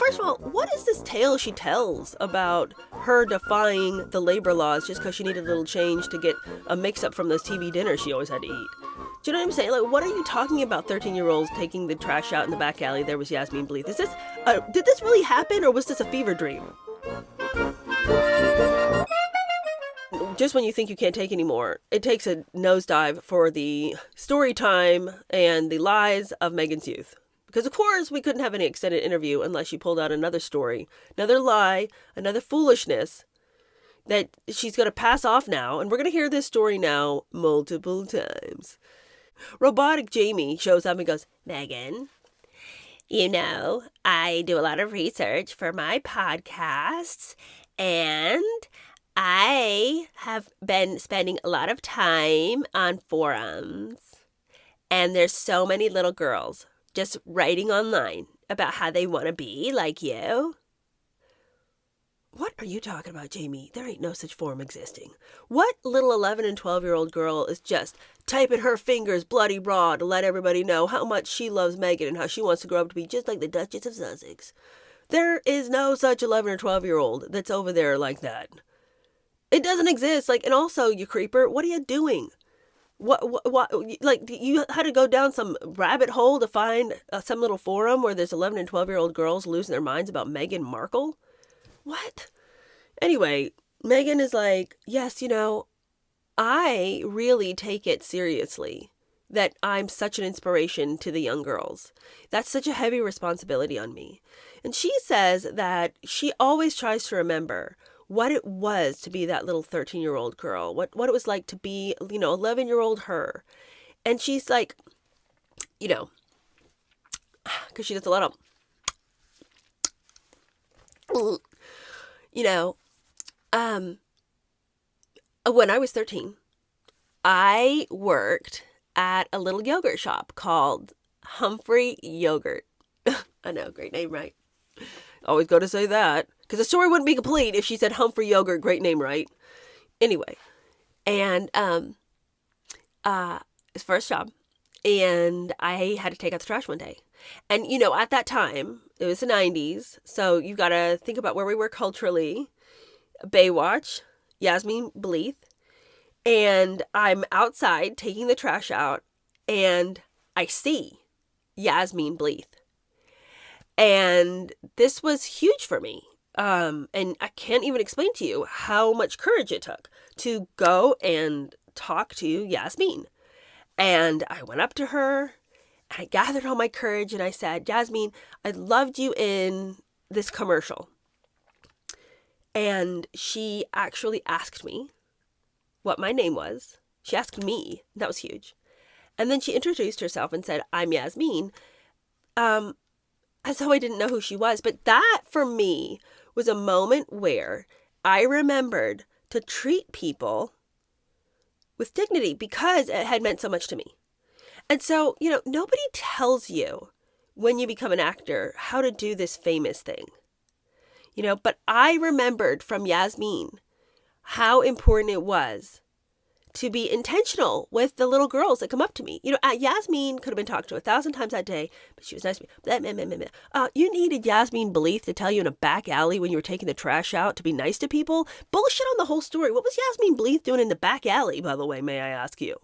first of all, what is this tale she tells about her defying the labor laws just because she needed a little change to get a mix-up from those TV dinners she always had to eat? Do you know what I'm saying? Like, what are you talking about 13-year-olds taking the trash out in the back alley? There was Yasmine Bleeth. Did this really happen, or was this a fever dream? Just when you think you can't take anymore, it takes a nosedive for the story time and the lies of Meghan's youth. Because, of course, we couldn't have any extended interview unless she pulled out another story, another lie, another foolishness that she's going to pass off now. And we're going to hear this story now multiple times. Robotic Jaime shows up and goes, Meghan, I do a lot of research for my podcasts, and I have been spending a lot of time on forums, and there's so many little girls just writing online about how they want to be like you. What are you talking about, Jaime? There ain't no such forum existing. What little 11 and 12-year-old girl is just typing her fingers bloody raw to let everybody know how much she loves Meghan and how she wants to grow up to be just like the Duchess of Sussex? There is no such 11 or 12-year-old that's over there like that. It doesn't exist. And also, you creeper, what are you doing? What, you had to go down some rabbit hole to find some little forum where there's 11 and 12-year-old girls losing their minds about Meghan Markle? What? Anyway, Meghan is like, yes, I really take it seriously that I'm such an inspiration to the young girls. That's such a heavy responsibility on me. And she says that she always tries to remember what it was to be that little 13-year-old girl, what it was like to be, 11-year-old her. And she's like, because she does a lot of, when I was 13, I worked at a little yogurt shop called Humphrey Yogurt. I know, great name, right? Always got to say that, because the story wouldn't be complete if she said Humphrey Yogurt, great name, right? Anyway, and it's first job, and I had to take out the trash one day. And, at that time, it was the 90s, so you got to think about where we were culturally. Baywatch, Yasmine Bleeth, and I'm outside taking the trash out, and I see Yasmine Bleeth. And this was huge for me. And I can't even explain to you how much courage it took to go and talk to Yasmine. And I went up to her, and I gathered all my courage, and I said, Yasmine, I loved you in this commercial. And she actually asked me what my name was. She asked me. That was huge. And then she introduced herself and said, I'm Yasmine. As though I didn't know who she was. But that, for me, was a moment where I remembered to treat people with dignity because it had meant so much to me. And so, nobody tells you when you become an actor how to do this famous thing. But I remembered from Yasmine how important it was to be intentional with the little girls that come up to me. Yasmine could have been talked to 1,000 times that day, but she was nice to me. You needed Yasmine Bleeth to tell you in a back alley when you were taking the trash out to be nice to people? Bullshit on the whole story. What was Yasmine Bleeth doing in the back alley, by the way, may I ask you?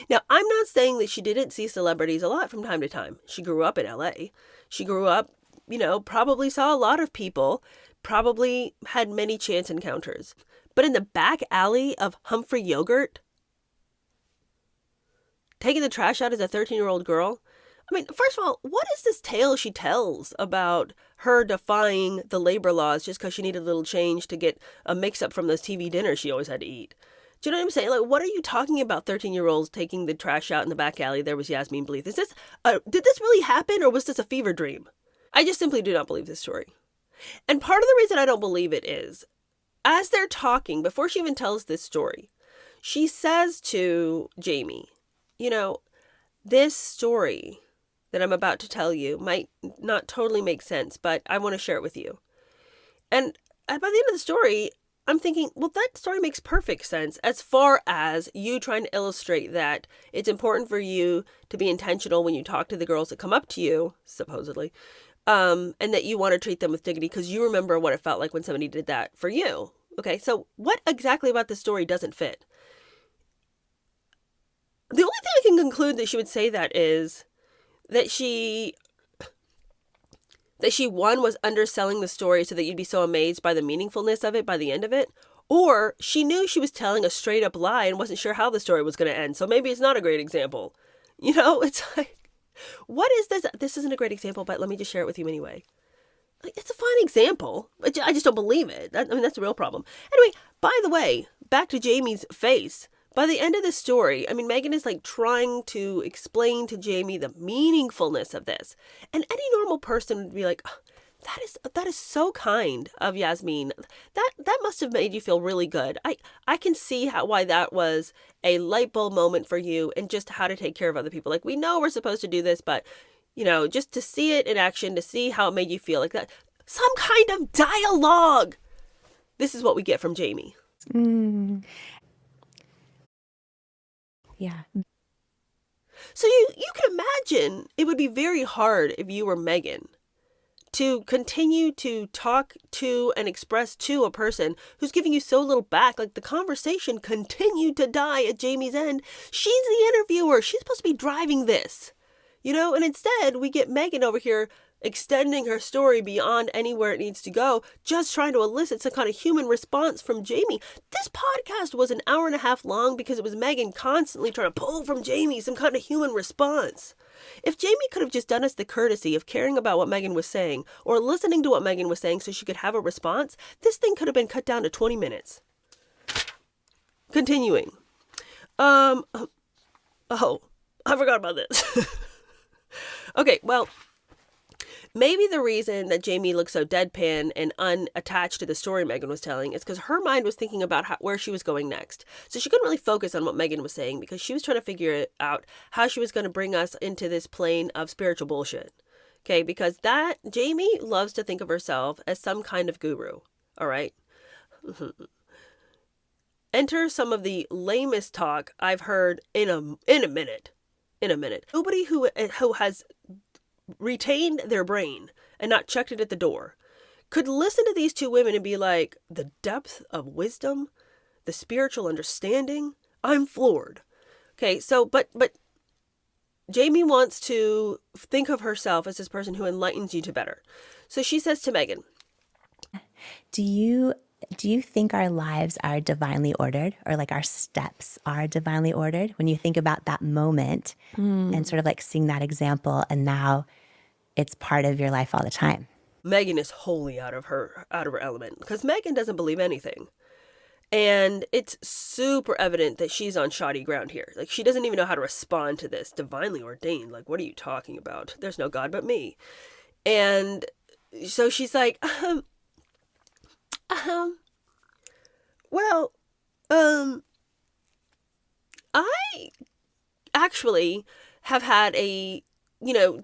Now, I'm not saying that she didn't see celebrities a lot from time to time. She grew up in LA. She grew up, probably saw a lot of people, probably had many chance encounters. But in the back alley of Humphrey Yogurt, taking the trash out as a 13-year-old girl? I mean, first of all, what is this tale she tells about her defying the labor laws just because she needed a little change to get a mix-up from those TV dinners she always had to eat? Do you know what I'm saying? Like, what are you talking about 13-year-olds taking the trash out in the back alley? There was Yasmine Bleeth. Did this really happen, or was this a fever dream? I just simply do not believe this story. And part of the reason I don't believe it is, as they're talking, before she even tells this story, she says to Jaime, this story that I'm about to tell you might not totally make sense, but I want to share it with you. And by the end of the story, I'm thinking, well, that story makes perfect sense as far as you trying to illustrate that it's important for you to be intentional when you talk to the girls that come up to you, supposedly, and that you want to treat them with dignity because you remember what it felt like when somebody did that for you. Okay, so what exactly about the story doesn't fit? The only thing I can conclude that she would say that is that she one was underselling the story so that you'd be so amazed by the meaningfulness of it by the end of it, or she knew she was telling a straight up lie and wasn't sure how the story was going to end. So maybe it's not a great example. It's like, what is this? This isn't a great example, but let me just share it with you anyway. Like, it's a fine example, but I just don't believe it. That's a real problem. Anyway, by the way, back to Jaime's face. By the end of this story, Meghan is like trying to explain to Jaime the meaningfulness of this. And any normal person would be like, oh, that is so kind of Yasmine. That must have made you feel really good. I can see why that was a light bulb moment for you and just how to take care of other people. Like, we know we're supposed to do this, but just to see it in action, to see how it made you feel like that. Some kind of dialogue. This is what we get from Jaime. Mm. Yeah. So you can imagine it would be very hard if you were Meghan to continue to talk to and express to a person who's giving you so little back. Like, the conversation continued to die at Jaime's end. She's the interviewer. She's supposed to be driving this, and instead we get Meghan over here extending her story beyond anywhere it needs to go, just trying to elicit some kind of human response from Jaime. This podcast was an hour and a half long because it was Meghan constantly trying to pull from Jaime some kind of human response. If Jaime could have just done us the courtesy of caring about what Meghan was saying or listening to what Meghan was saying so she could have a response, this thing could have been cut down to 20 minutes. Continuing. Oh, I forgot about this. Okay, well, maybe the reason that Jaime looked so deadpan and unattached to the story Meghan was telling is because her mind was thinking about where she was going next. So she couldn't really focus on what Meghan was saying because she was trying to figure out how she was going to bring us into this plane of spiritual bullshit. Okay, because Jaime loves to think of herself as some kind of guru. All right? Enter some of the lamest talk I've heard in a minute. Nobody who has retained their brain and not chucked it at the door could listen to these two women and be like, the depth of wisdom, the spiritual understanding, I'm floored. Okay, so but Jaime wants to think of herself as this person who enlightens you to better. So she says to Meghan, Do you think our lives are divinely ordered, or like our steps are divinely ordered? When you think about that moment and sort of like seeing that example, and now it's part of your life all the time. Meghan is wholly out of her element because Meghan doesn't believe anything. And it's super evident that she's on shoddy ground here. Like, she doesn't even know how to respond to this. Divinely ordained. Like, what are you talking about? There's no God but me. And so she's like, well, I actually have had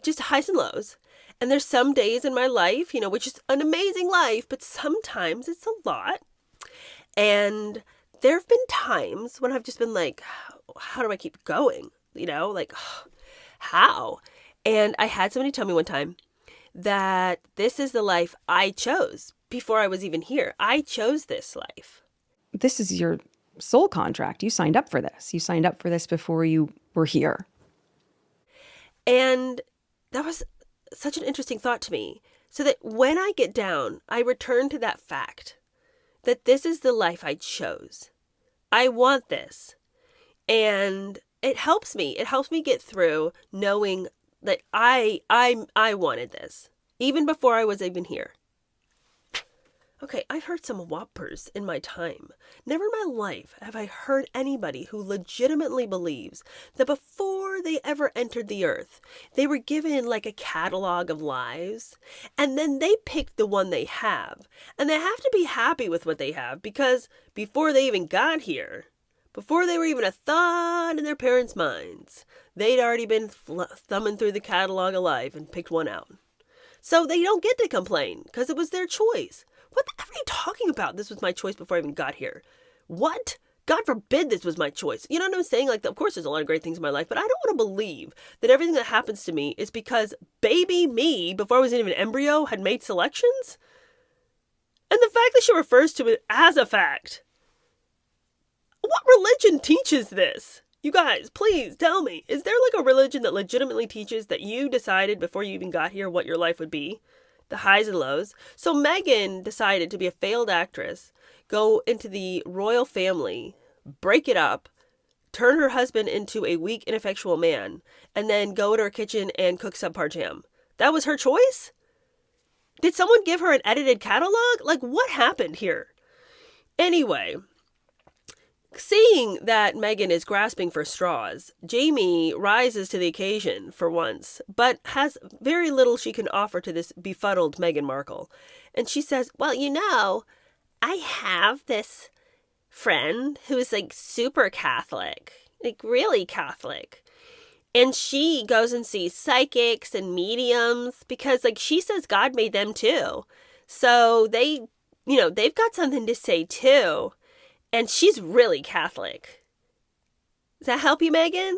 just highs and lows. And there's some days in my life, which is an amazing life, but sometimes it's a lot. And there have been times when I've just been like, how do I keep going? Like, how? And I had somebody tell me one time that this is the life I chose before I was even here. I chose this life. This is your soul contract. You signed up for this. You signed up for this before you were here. And that was such an interesting thought to me. So that when I get down, I return to that fact that this is the life I chose. I want this. And it helps me. It helps me get through knowing that I wanted this, even before I was even here. Okay, I've heard some whoppers in my time. Never in my life have I heard anybody who legitimately believes that before they ever entered the earth, they were given like a catalog of lives, and then they picked the one they have. And they have to be happy with what they have because before they even got here, before they were even a thought in their parents' minds, they'd already been thumbing through the catalog of life and picked one out. So they don't get to complain because it was their choice. What the F are you talking about? This was my choice before I even got here. What? God forbid this was my choice. You know what I'm saying? Like, of course, there's a lot of great things in my life, but I don't want to believe that everything that happens to me is because baby me, before I was even an embryo, had made selections. And the fact that she refers to it as a fact. What religion teaches this? You guys, please tell me. Is there like a religion that legitimately teaches that you decided before you even got here what your life would be? The highs and lows. So Meghan decided to be a failed actress, go into the royal family, break it up, turn her husband into a weak, ineffectual man, and then go to her kitchen and cook subpar jam. That was her choice? Did someone give her an edited catalog? Like, what happened here? Anyway, seeing that Meghan is grasping for straws, Jaime rises to the occasion for once, but has very little she can offer to this befuddled Meghan Markle. And she says, well, you know, I have this friend who's like super Catholic, like really Catholic. And she goes and sees psychics and mediums because like she says God made them too. So they, you know, they've got something to say too. And she's really Catholic. Does that help you, Meghan?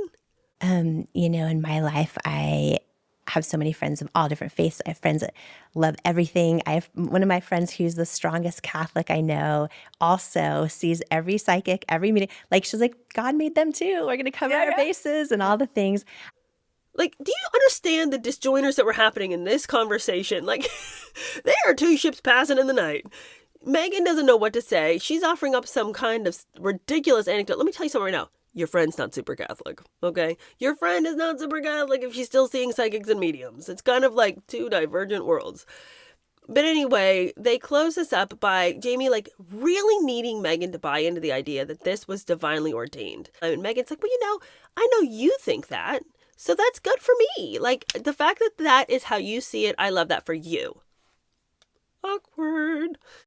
You know, in my life, I have so many friends of all different faiths. I have friends that love everything. I have one of my friends who's the strongest Catholic I know also sees every psychic, every meeting. Like, she's like, God made them too. We're going to cover our bases and all the things. Like, do you understand the disjoiners that were happening in this conversation? Like, there are two ships passing in the night. Meghan doesn't know what to say. She's offering up some kind of ridiculous anecdote. Let me tell you something right now. Your friend's not super Catholic, okay? Your friend is not super Catholic if she's still seeing psychics and mediums. It's kind of like two divergent worlds. But anyway, they close this up by Jaime, like, really needing Meghan to buy into the idea that this was divinely ordained. And Meghan's like, well, you know, I know you think that, so that's good for me. Like, the fact that that is how you see it, I love that for you.